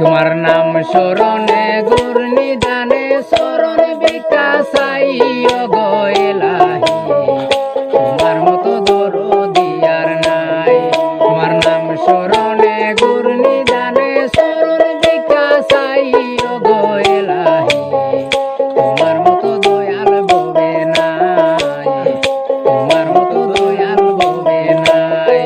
তোমার নাম স্মরণে গুর নিদানে স্মরণ বিকাশাই গো এলাহি তোমার মতো দরদি আর নাই। তোমার নাম স্মরণে গুর নিদানে স্মরণ বিকাশাই গো এলাহি তোমার মতো দয়াল ববে নাই। তোমার মতো দয়াল ববে নাই।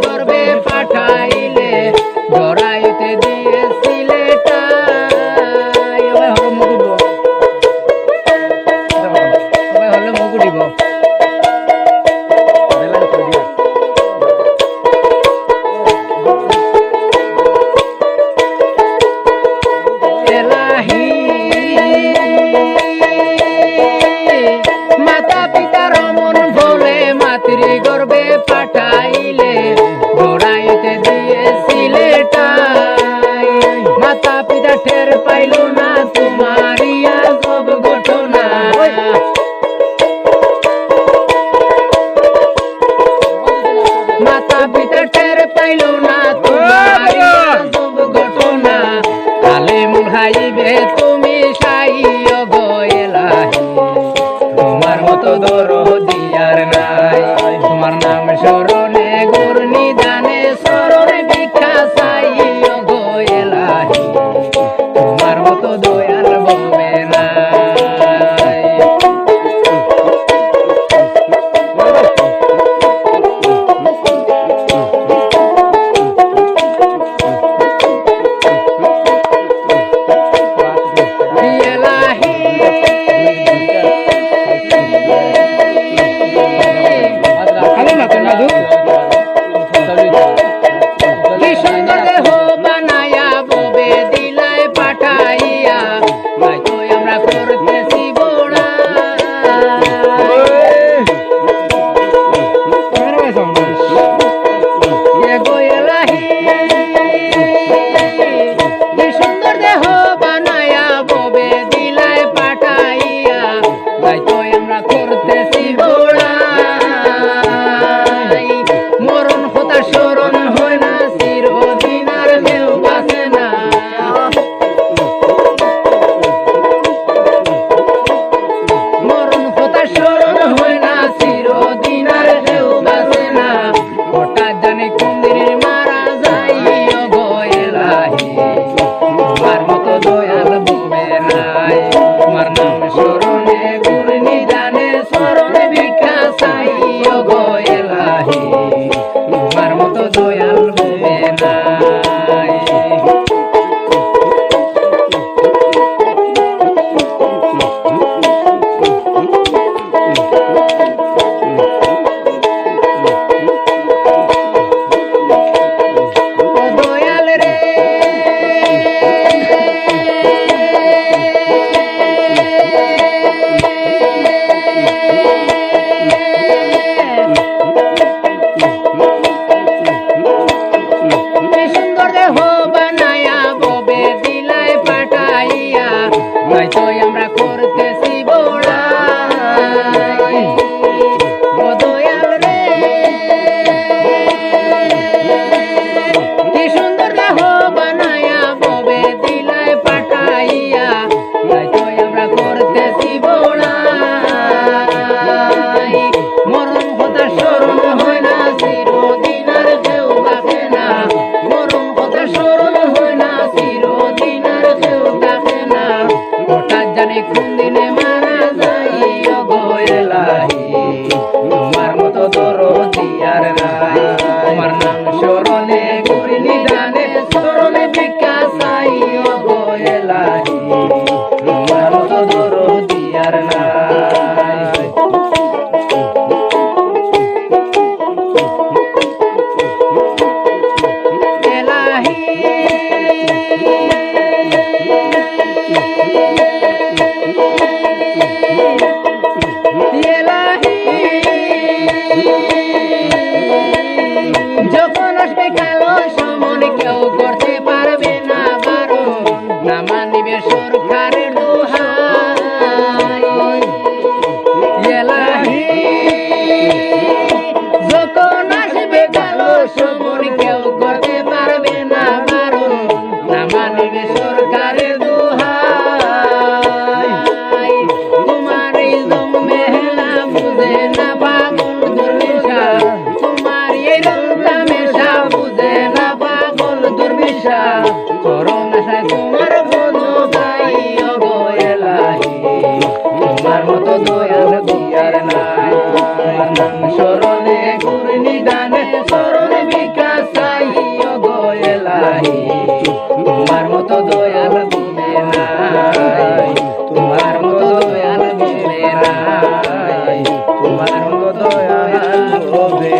গর্বে পাঠাইলে জড়াইতে দিয়েছিলে হলে মুকুটিব মাতা পিতার মন বলে মাতৃ গর্বে পাঠাইলে জড়াইতে দিয়েছিলে টাই। মাতা পিতা টের পাইল না তোমারই আজব ঘটনা। মাতা পিতা টের পাইল না তোমারই আজব ঘটনা। কালে মুহাইবে তুমি সাই গো এলাহি তোমার মতো দরদি আর নাই। তোমার নাম স্মরণে গুর নিদানে স্মরণ বিকাশাই গো এলাহি তোমার মতো দয়াল ববে নাই। কি সুন্দর দেহ বানায়া ববে দিলাই পাঠাইয়া তাই তো আমরা করতেছি বোড়া। গো এলাহি কি সুন্দর দেহ বানায়া ববে দিলাই পাঠাইয়া তাই তো আমরা করতেছি বোড়া। মরণ হতা স্মরণ হয় না চিরদিন আর কেউ বাঁচে না। মরণ হতা স্মরণ হয় না চিরদিন আর কেউ বাঁচে না। হঠাৎ জানি কোন দিন মারা যাই গো এলাহি তোমার মতো দয়াল ববে নাই। তোমার নাম স্মরণে গুর নিদানে স্মরণ বিকাশাই গো এলাহি তোমার মতো দয়াল ববে নাই। দয়াল রে সুন্দর দেহ বানায়া ববে দিলাই পাঠাইয়া তাই তো আমরা করতেছি বোড়া। ও দয়াল রে কি সুন্দর দেহ বানায়া ববে দিলাই পাঠাইয়া তাই তো আমরা করতেছি বোড়া। মরণ হতা স্মরণ হয় না চিরদিন আর কেউ বাঁচে না। মরণ হতা স্মরণ হয় না চিরদিন আর কেউ থাকে না। হঠাৎ জানি কোন দিনে মারা যাই গো এলাহি তোমার মতো দরদি আর নাই। তোমার নাম স্মরণে গুর নিদানে স্মরণে বিকাশাই গো এলাহি তোমার মতো দরদি আর নাই। এলাহি এলাহি হবে